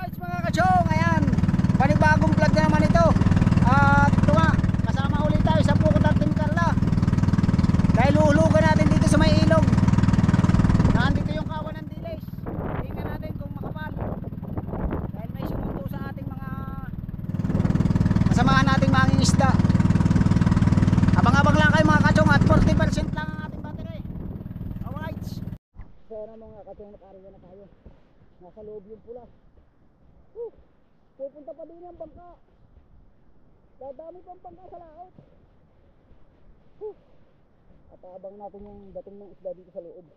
Alright mga kachong, ayan, panibagong vlog na naman ito. At ito nga, kasama ulit tayo sa Pukot at Team Carla. Dahil uhulugan natin dito sa may ilog. Nandito yung kawan ng Diles. Tingnan natin kung makapal. Dahil may sumundo sa ating mga kasamahan nating manging isda. Abang-abang lang kayo mga kachong at 40% lang ang ating battery. Alright. So ano mga kachong, nakariwa na tayo. Nasa loob yung pula. Pupunta pa din ang bangka. Dadami pang bangka sa laot. At abang natin yung dating ng isda dito sa loob.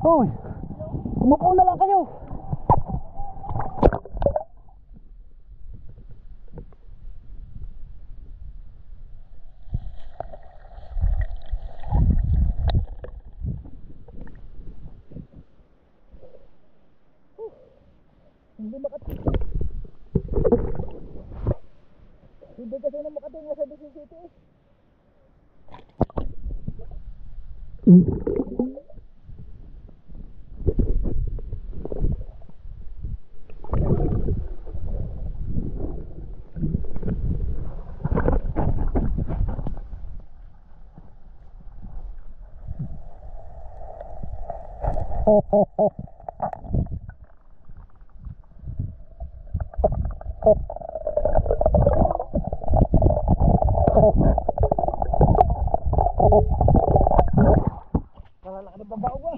Hoy, umupo na lang kayo. Hindi makatinga. Hindi kasi na makatinga sa City eh. Kalalaki ng babaw ba?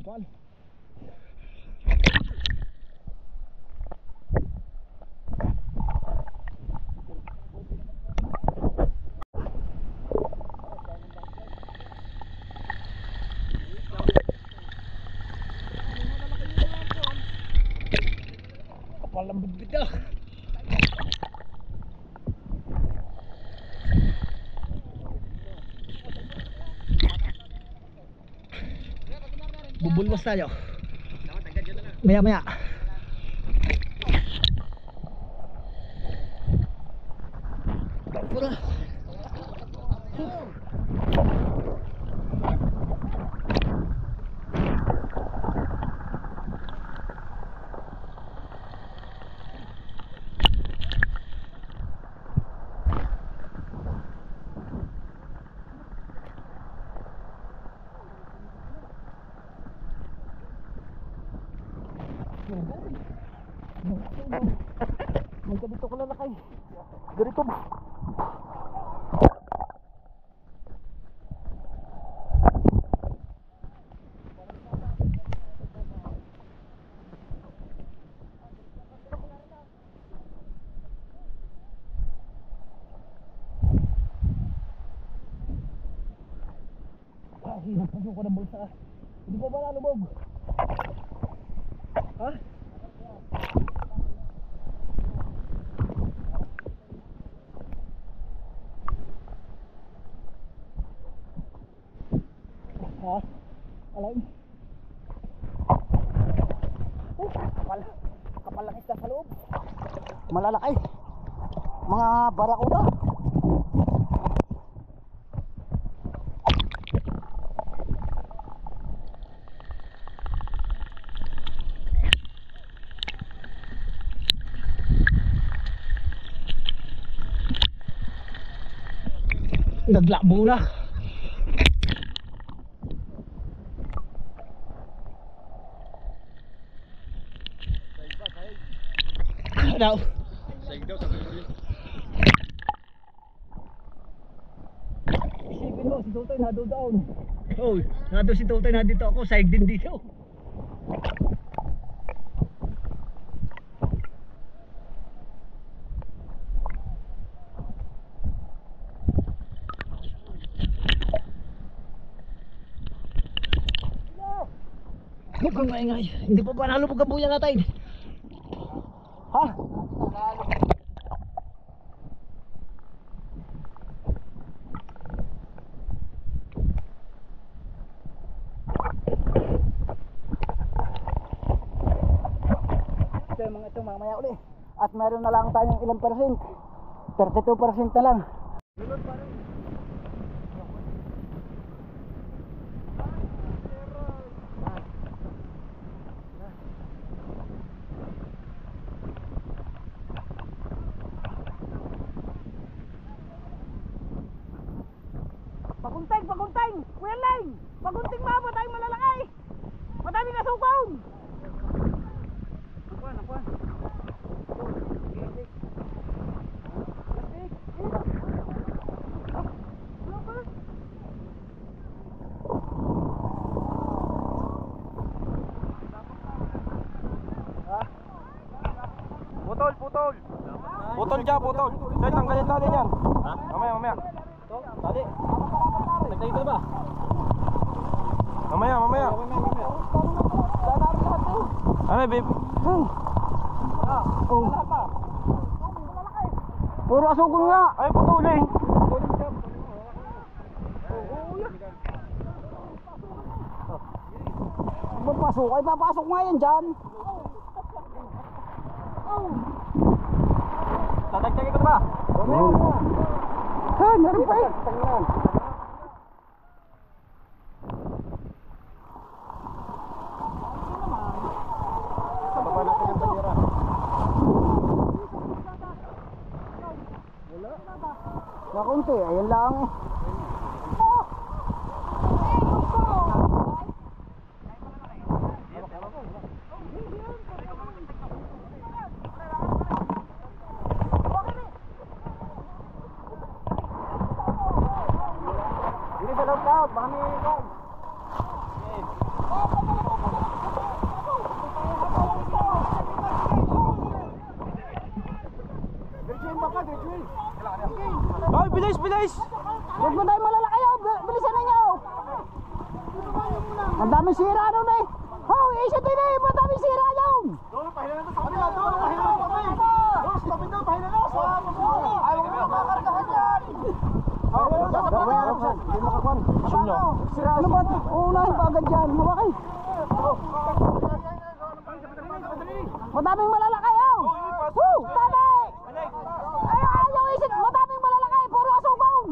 Kapal. Kapal ng bibig ah. Bubulwas tayo. Maya maya. Pura. May ganito ko lalakay. Ganito ba? Hirap na ko ng bulsa. Hindi pa ba nalubog? Ha? Ha? Alay. Kapal lang isda sa loob. Malalaki. Mga barakuda. Naglakbo na. Daw. Tutoy nado down. Oh, nado si Tutoy nandito ako, saig din dito. Mukhang maingay. Hindi pa nalubog ang buya natin. Ha? Mga ito mamaya uli. At meron na lang tayong ilang percent. 32% na lang. Pagunting, pagunting! Kuya Lang! Pagunting mga patayong malalaki! Madaming nasukong! Nakuan, nakuan. Putol, putol. Putol dyan, putol. Dahil tanggalin natin yan. Mamaya, mamaya. Tali. Nagtayin ka ba? Mamaya, mamaya. Ano, babe? Oh. Puro asukon nga. Ay, putulin. Papasok, ay papasok nga yan dyan. Tatagtagin ko ba? Ha, narin pa eh. Sababa natin yung bandera. Nakunti, ayan lang eh. Hindi sa loob out, baka may loob. Ay, bilis, bilis! Huwag mo tayo malalaki yun, bilisan na nyo. Ang daming sira nun eh. Oh, isa din eh, ang daming sira yun. Doon, pahilan na sa kanila, doon, pahilan na kami. Doon, stopin doon, pahilan na sa pagkakas. Ay, huwag mo makakargahan yan. Ano ba ito? Uunahin pa agad dyan. Mabaki. Madaming malalaki yun. Woo! Tali! Ayaw isip, madaming malalaki. Puro asukong.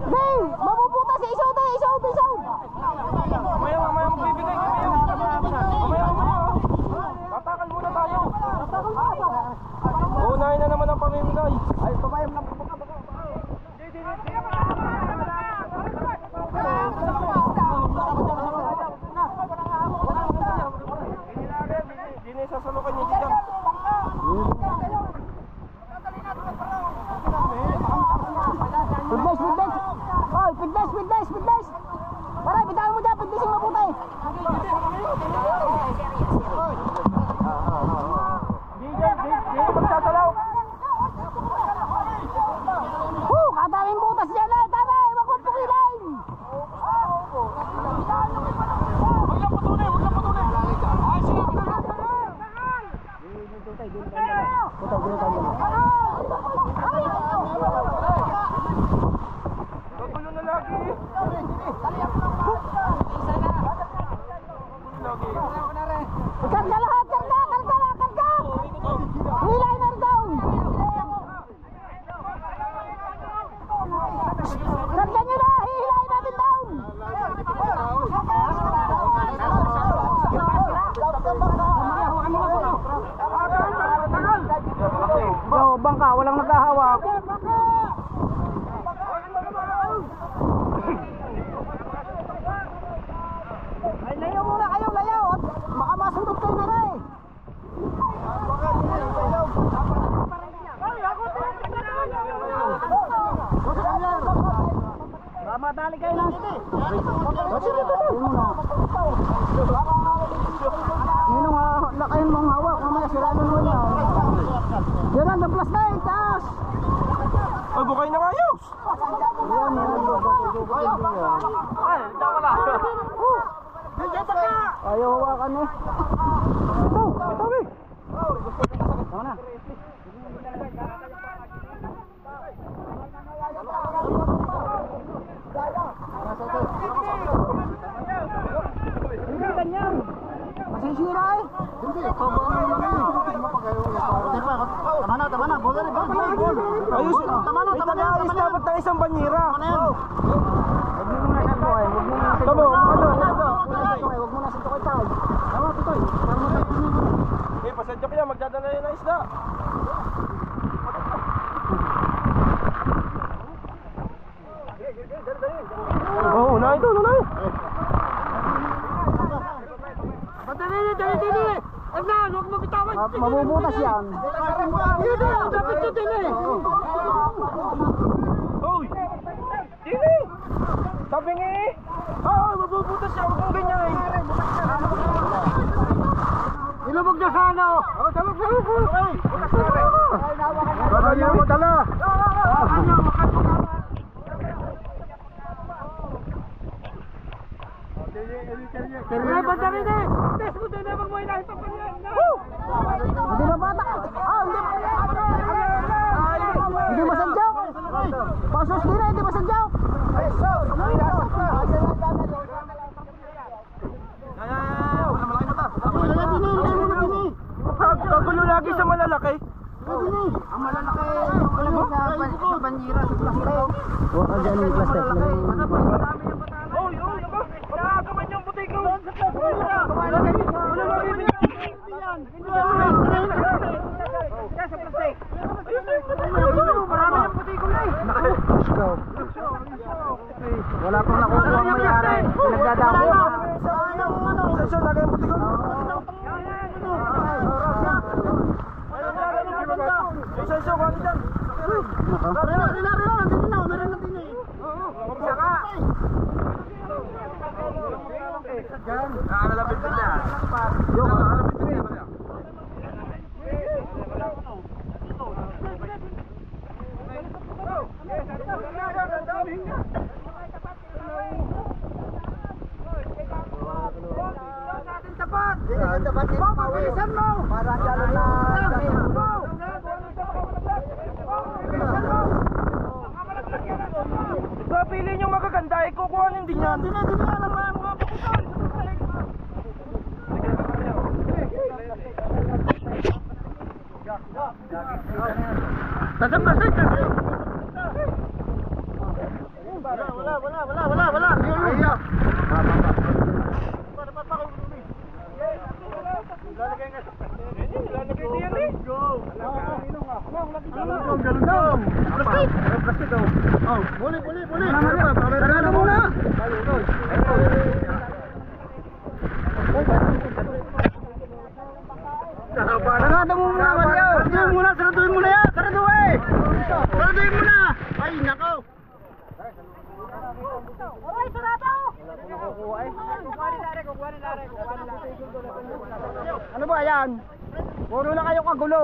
Hindi, mabubuta si isaw tayo. Isaw. Mamaya, mamaya magbibigay kami. Mamaya. Tatakal muna tayo. Uunahin na naman ang pamimigay. Ay, pabayam lang. Hindi na isasalukan niya dyan. Pidles. Oy, pidles. Paray, bitawan mo dyan, pidlesing mabuti. Hindi magsasalaw. Katawing butas dyan eh, tama eh, wag mong pukilain. Huwag lang patunay. Ay, sila. Kagulo na lagi. Karga lahat, karga. Hilay na down. Karga nyo na, hihilay natin down. So, bangka, walang nagkahawak. Ay, layaw muna kayo, layaw. Baka masundot kayo na rin. Ay, ako Madali kayo lang dito. Ninong lakayin mong hawak. Mamaya siramin mo niya. Yan ang plus na eh. Taas. Ay, bukay na kayo! Ay, diyan ka lang! Ayaw hawakan eh. Ito! Tabi! Tama na. Hindi ganyan. Masisira eh. Hindi. Tama na. Bola rin ba? Ayos! Ayos dapat ng isang banyera! Huwag mo muna sa buhay. Tabo, Huwag mo na sa tukoy tao. Tama, tutoy. Eh, pasadyo kaya, magdadala yun ng isda! Oo, unahin ito, unahin! Dali! Ernan, huwag mo bitawan! Mabubutas yan. Yun na! Dapat ito din eh! Hoy! Dili! Sabi nga eh! Mabubutas siya, huwag mong ganyan eh! Ilubog na sana! Talog! Dala mo, dala! Ay, bandari na! Test mo din na mo ilahin pa yan! Hindi na bata. Hindi masadyaw. Pasos din hindi masadyaw. Kagulo lagi sa malalaki! Ang malalaki sa banjira sa plastic. O, dyan yung plastic. Oy! Aba! Nakakaman yung butik ko! Sa plastic! Wala na rin yan! Sa plastic! Marami yung butik ko na eh! Wala pang nakukuha ang mayari. Pinagdadamo. Sa lagay yung butik ko! Isa, kung ano dyan? Nakalapit din niya. Nakalapit din niya. Bilisan mo! Para dyan na. Pili nyo magaganda, kukuhanin din yan. Hindi na alam mga pakutan. Pasok! Wala. Buli. Sarado muna. Sarado muna, Mario. Saraduin muna yan. Saraduin muna. Ay, nako. Aray, sarado! Ano ba yan? Puro na kayo kagulo.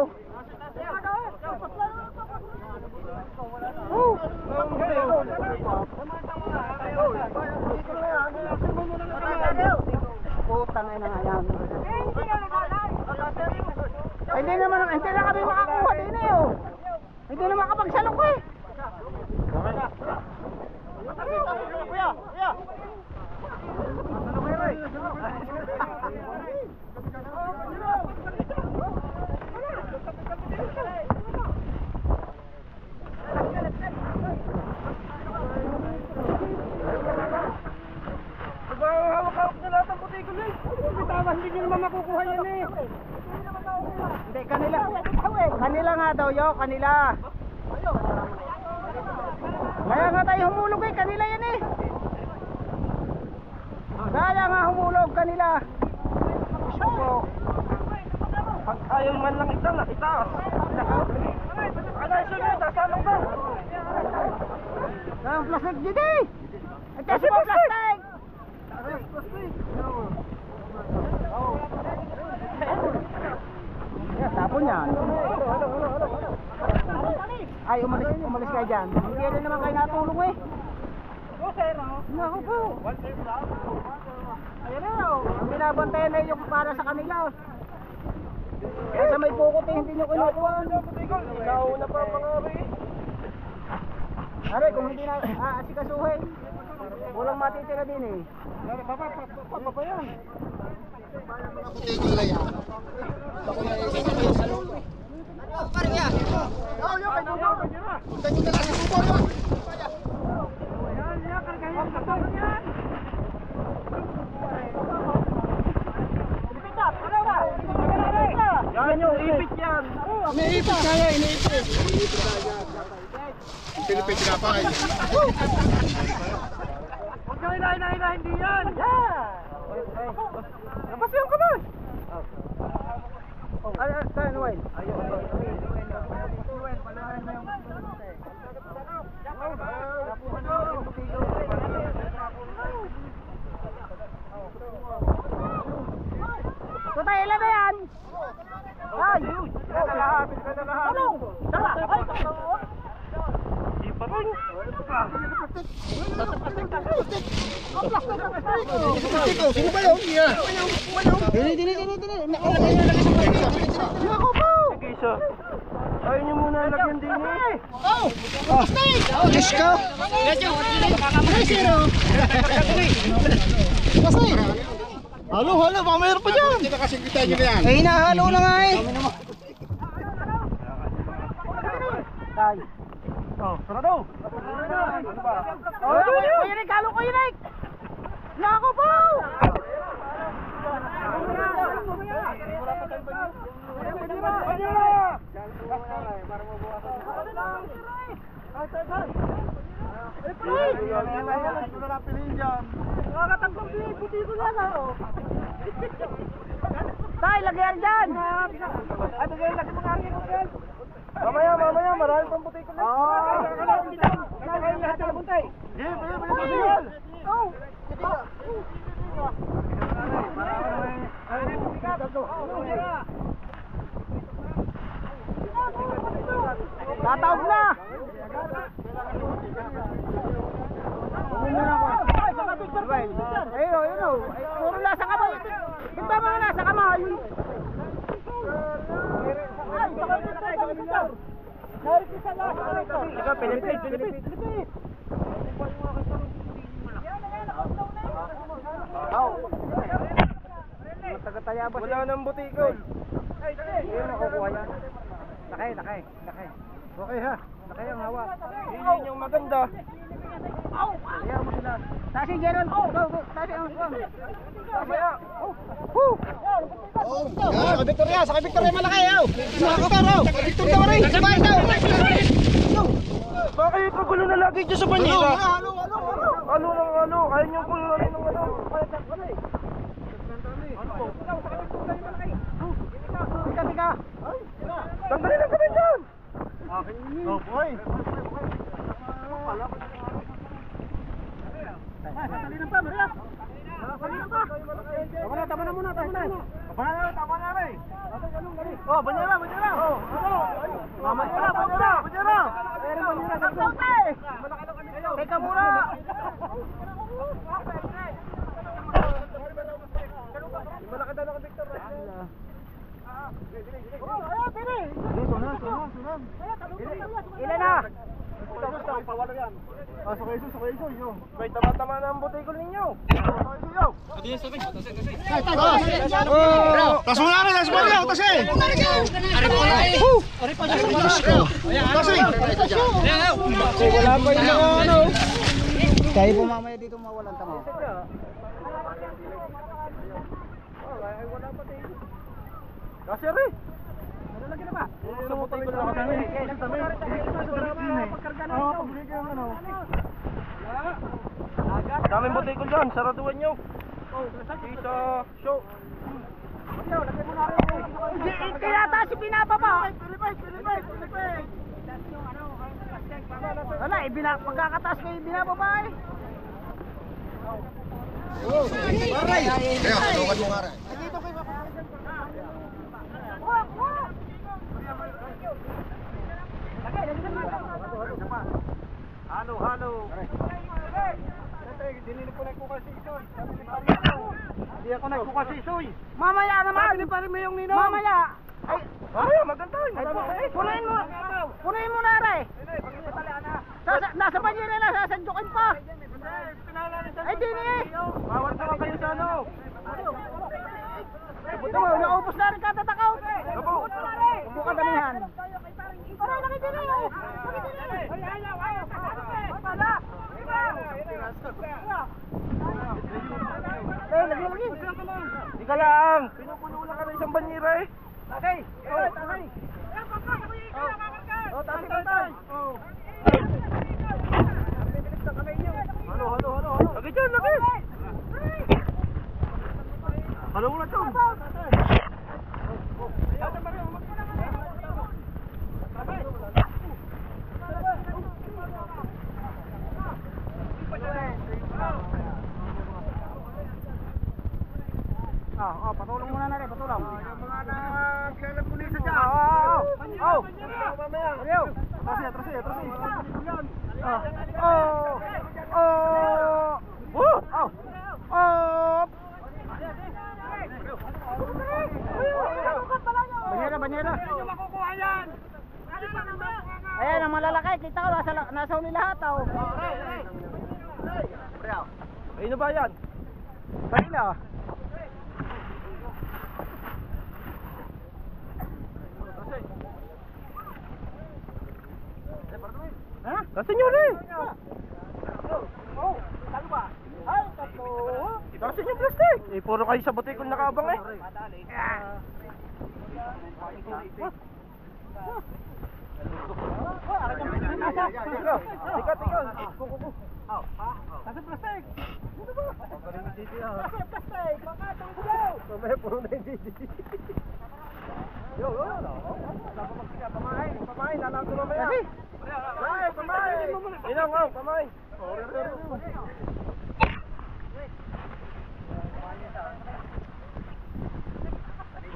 Putang ina nga yan. Hindi na kami makakuha din eh oh. Hindi na makapagsalok eh. Kuya. Hawak-hawak na lahat ang butik ko na eh. Hindi nyo naman makukuha yan eh! Hindi, kanila nga daw yo, kanila. Kaya nga tayo humulog eh, kanila yan eh. Kaya nga humulog, kanila. Pag ayaw man lang itaas. Ano yung sunod? Sasalok na. Ang plastic dito eh! Ito si plastic! Yeah, tapon yan. Ay, umalis kayo dyan. Hindi rin naman kayo natulong eh. Naku po. Ayan na o. Ang binabantayan na yung para sa kanila. Kaya sa may pukot eh, hindi nyo kinukuha. Nauna pa mga rin. Aray, kung hindi na asikasuhin, walang matitira din eh. Papa pa yan. Yan yung ipit yan. Iniipit kaya, iniipit. Pilipin pinapay. Huwag kang hinahin, hindi yan. Napasyon ko doon. Ay, tayo, Wayne. Tutay, ilan na yan? Ay! Kalahapin ka na lahat. Tara! Ay! Di pa rin. Sino ba yun? Dini. Ako po! Sige, isa. Ayaw niyo muna lagyan din eh. Diyos ko! Halo, baka mayroon pa dyan. Hindi nakasigitan nyo na yan. Eh, hinahalo na nga eh. Tay. Oh, sarado. Kuya Rick, halo Kuya Rick! Nako po! Tay, lagyan dyan! Ay, bigay lagi mga akin ko yan. Mamaya, marami pang buti ko na. Nakakain lahat ng buntay. Bigay. Tatawag na! Ayun. Puro nasa kamay. Di ba mga nasa kamay? Ay, picture. Ikaw, Pilipit. Tagatayabas. Wala nang butikol. Hindi makukuha yan. Lakay. Okay ha. Lakay ang hawak. Yun yung maganda. Ayaw mo sila. Tasi, Gerald. Go. Tasi ang hawak. Mamaya. Sa kay Victoria malaki. Sa Victoria rin. Sabay daw. Bakit pagulo na lagi dyan sa banira? Halo. Ano? Ayaw niyong pulo na rin ng ano. Tika. Tanggalin ang kami dyan. Oh, boy. Tama na muna. Tama na rin. Oh, banyera. Oh. Banyera. Teka muna. Malaki daw ng Victor. Ilan na? May tama-tama na ang butikol ninyo. Tas mo na rin, tas mo na rin, tas eh. Wala pa yung ano. Tayo po mamaya dito mawalan tama. Kasi rin. Lalagyan na ba? Sa butikol na kami. Daming butikol dyan, saraduan nyo. Isa, show. Kaya tayo si Pinapa pa. Wala, pagkakataas ko yung binababa eh. Kaya, tulungan mo nga rin. Halo. Dinili ko na ko kasi isoy. Hindi ako nagkukasisoy. Mamaya naman! Pa rin mo yung ninong. Mamaya! Ay, Ay, maganda yun. punuin mo na rin! Nasa banyera na, sasadyokin pa! Ay, di ni eh! Bawal ka lang kayo sa ano. Ito mo, naubos na rin katatakaw! Opo. Upo ka damihan! Aray, nakitili oh! Lagi! Ika lang. Pinupuno lang ka ng isang banyera eh. Takay! Takay! Oh, takay! Halo. Lagi dyan, lagi. Halo mo na dyan. Patulong muna na rin, patulong. Yung mga naglalapulisa dyan. Mamaya. Trasi. Banyera. Ayan, ang malalaki, kita ko, nasa uli lahat, oh. Ayun na ba yan? Kanila. Ha? Kasi nyo rin. Ay, tatlo. Kasi nyo plastic. Eh, puro kayo sa butikon nakabang eh. Tikat. Kasi plastic. Plastic. Mamaya puro na yung DDT. Yo. Pamahay. Lalaki ko mamaya. Kasi. Pamahay. Inang, pamahay.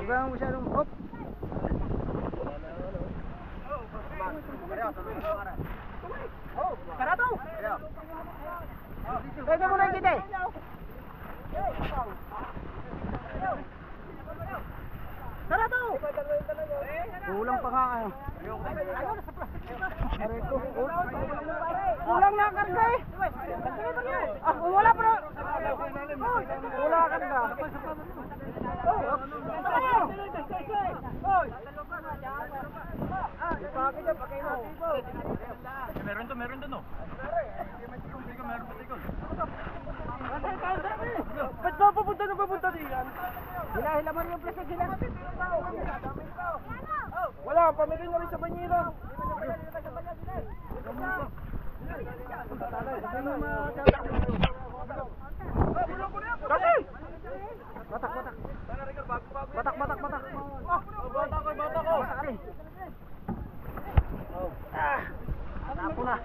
Huwag kang masyadong hop. Karado! Pwede mo na kita eh. Karado! Kulang pa nga ano. Kulang na karga eh. Kung wala pa na. Kulang karga. Meron doon oh. Ba't ba papunta diyan? Hila mo rin yung plastic, hila. Wala, pamigay na rin sa banyera. Kasi! Batak. Bata ko. Tapo na.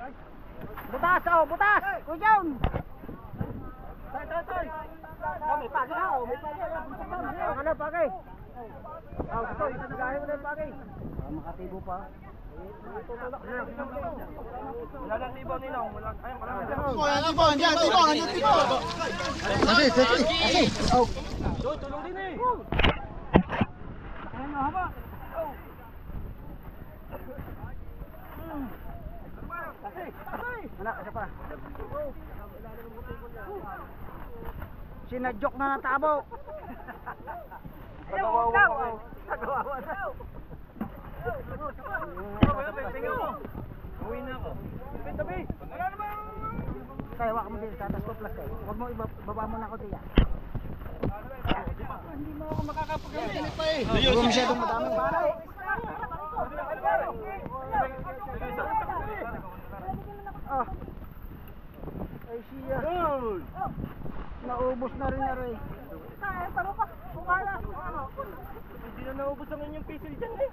Butas. Kuya John. Tay. May pagi na. Ano pagi? Igahin mo na yung pagi. Makatibo pa. Wala lang libaw ninong. Ayun, Tibo. Kasi. Oh. tulong din eh. Ano haba? Anak, isa pa. Sinadyok na ng tabo. Nagawawa daw. Uwi na ako. Tabi. Wala namang. Kaya wak mo din sa tatas ko plastic. Huwag mo ibaba mo na ako diyan. Hindi mo ako makakapag-galing. Huwag mo masyadong madaming baray. Ay siya. Naubos na rin na rin. Hindi na naubos ang inyong pisil dyan eh.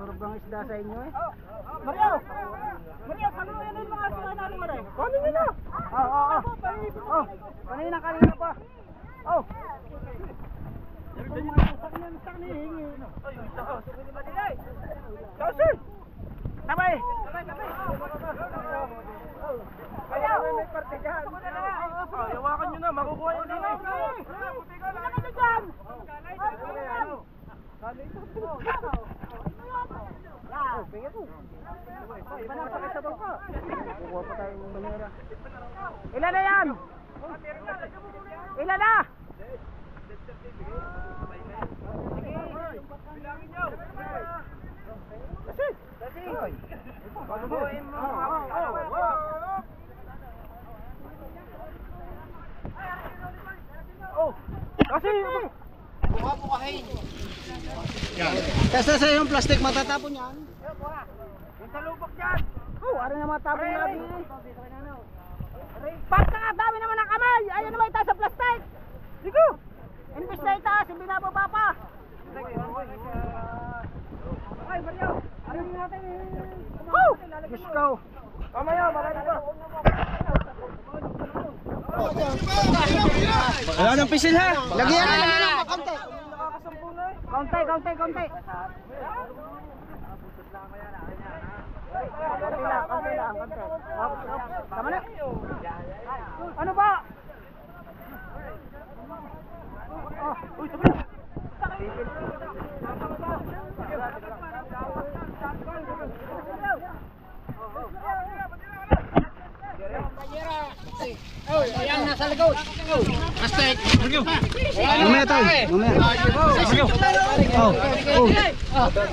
Surgang isda sa inyo eh. Mario! Mario, kaluyan yung mga sumayin natin mo rin. Paano nyo na? Kanina pa. Oh. Sabay. Hawakan nyo na, makukuha nyo na. Ilan na yan? Ilan na? Kasi sa yung plastic matatapon yan. Sa lubak dyan! Oh, ano na matapon lagi. Basta nga, dami naman ng kamay! Ayan naman itaas sa plastic! Digo! Imbis na itaas, hindi na baba pa! Ay, Mario! Ano yung natin? Oh! Diyos ko. Mamaya, marami pa. Wala nang pisil ha. Lagyan na konti. Nakakasampu na eh. Konti. Konti lang. Tama na. Ano ba? Uy, sabi na. Ayan, nasa likod. Plastic. Mamaya tayo.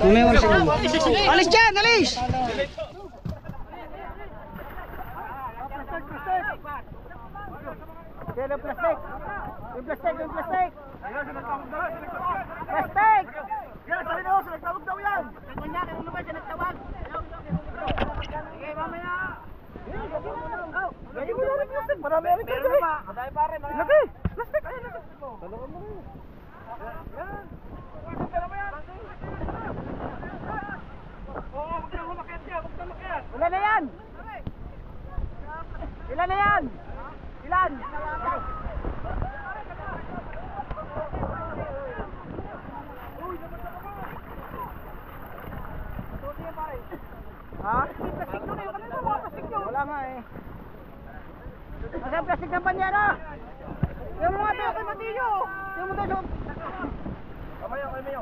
Mamaya wala siya. Alis dyan, alis! Kaya plastic. Yung plastic. Plastic! Yan, sabi na ako, nagtawag daw yan. Kanya, kaya naman siya nagtawag. Sige, mamaya. Lagi mo na rin plastic, marami rin plastic. Madami pare, mga. Lagi, plastic, ayun na. Dalawa mo rin. Yan. Oo, huwag kang lumakit yan, huwag kang lumakit. Ilan na yan? Ilan? Ha? Wala nga eh. Nasa plastic ng banyera. Yung mga tayo kay Matillo. Yung mga tayo. Kamaya, kamaya.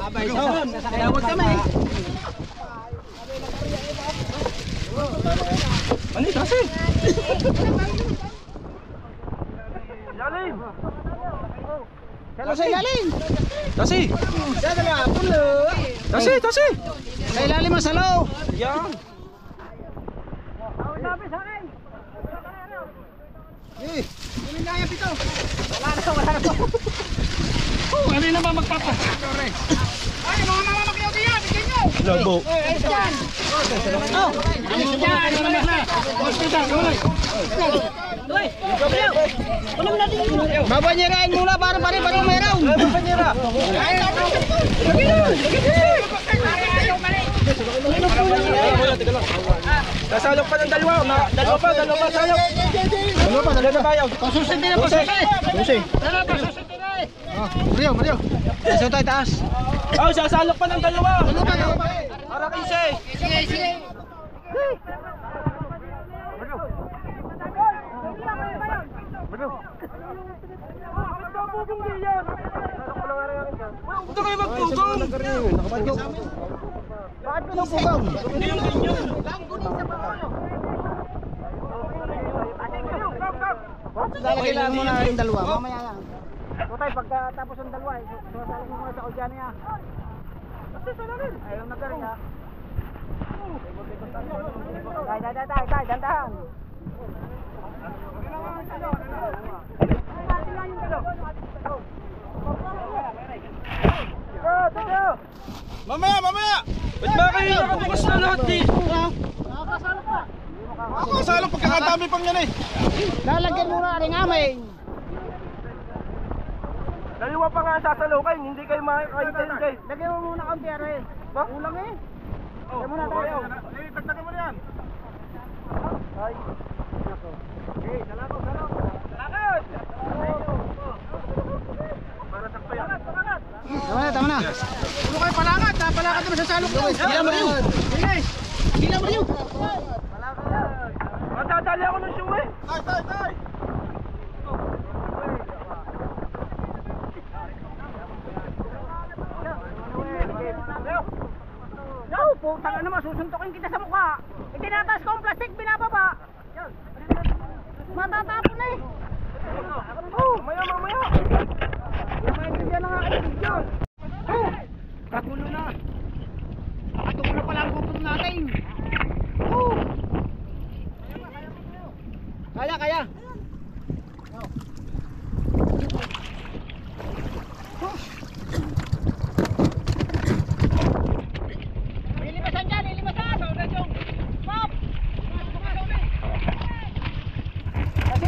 Abay, son. Kayawag kami. Ano kasi? Lalim. Sa ilalim. Kasi. Sa dalawa, pulo. Kasi. Sa ilalim ang salo. Yan. Sabi sa akin. Wala na. Oh, ano na ba magpapa? Ay, mga mamamakyaw diyan, bigyan nyo. Lobo. Ayos yan. Oh, Ayos yan. babanyerain muna para pare-pare meron. Banyera. Sasalok pa ng dalawa. Dalawa pa salok. Dalawa pa bayaw. Pasusin din ang pasusin. Mario. Pasok tayo taas. Oh, sasalok pa ng dalawa. Dalawa pa. Para 15. Sige. Ito kayo magpugong. Bakit pinupugaw? Lalagyan mo na yung dalawa. Mamaya yan. Tutay, pagkatapos ng dalawa, sumasalik mo muna sa kudyan niya. Ayaw na ka rin ha. Tay, dandahan. Mamaya. Ba't ba kayo nakabukas na lahat eh? Ako kasalo pagkakadami pang yan eh. Lalagyan mo na rin amin. Daliwa pa nga sasalukin, hindi kayo makakaintindi. Lagyan mo muna kang piyere. Ba? Kulang eh. Oh, muna tayo. Tagtagin mo na yan. Ay. Okay, salako. Salakot! Para sakto yan. Tama na. Ano kayo palangat? Palangat naman sa salok ko. Gila mo rin. Gila mo rin. Matadali ako ng shoe eh. Tay! Yo, putang ano, masusuntokin kita sa mukha. Itinataas ko ang plastic, binababa. Matatapon na eh. Mamaya. Maintindihan na nga kayo video. Kagulo na. Kagulo na pala ang GoPro natin. Kaya. Lilimasan dyan, lilimasan. Stop. Kasi,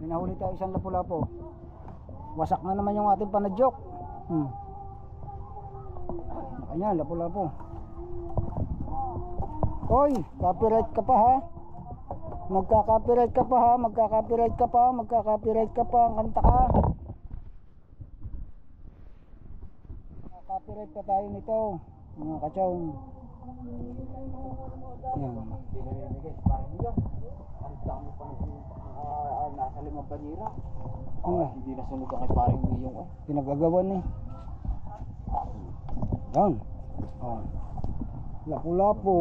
nahuli tayo isang lapu-lapu. Wasak na naman yung ating panadyok. Ayan, lapu-lapu. Hoy, copyright ka pa ha. Magka-copyright ka pa ha. Magka-copyright ka pa. Magka-copyright ka pa. Ang kanta ka. Copyright pa tayo nito, mga kachong. Yan. Nasa limang banira. Hindi nasunod ang kay paring Miyong pinagagawan eh. Yan. Oh. Lapu-lapu.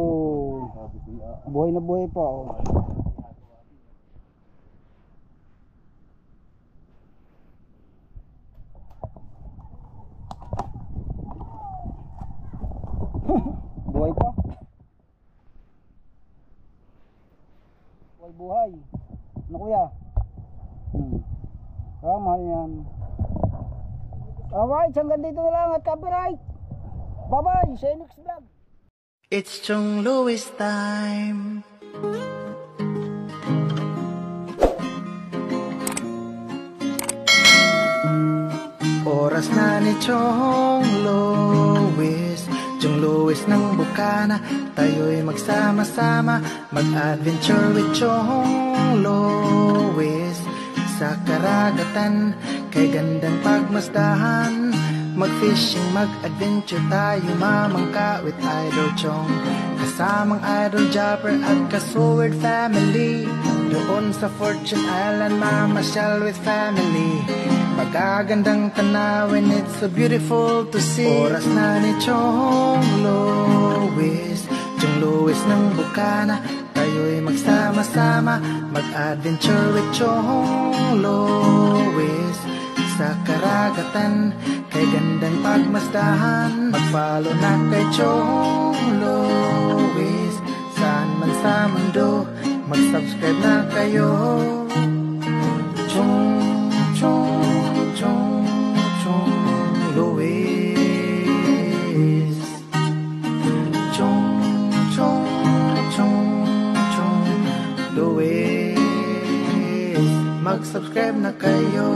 Buhay na buhay pa oh. Buhay pa. Buhay. Ano kuya? Mahal yan. Alright, hanggang dito na lang at copyright. Bye bye, see you next vlog. It's Chong Louis time. Oras na ni Chong Louis, Chong Louis ng Bukana. Tayo'y magsama-sama, mag-adventure with Chong Louis. Sa karagatan, kay gandang pagmasdahan, mag-fishing, mag-adventure tayo, mamangka with Idol Chong. Kasamang Idol Jopper at Kasword family. Doon sa Fortune Island, mamasyal with family. Magagandang tanawin, it's so beautiful to see. Oras na ni Chong Louis, Chong Louis ng Bukana. Tayo'y magsama-sama, mag-adventure with Chong Louis. Sa karagatan, kay gandang pagmasdahan, mag-follow na kay Chong Louis. Saan man sa mundo, mag-subscribe na kayo. Chong Louis. Chong Louis. Mag-subscribe na kayo.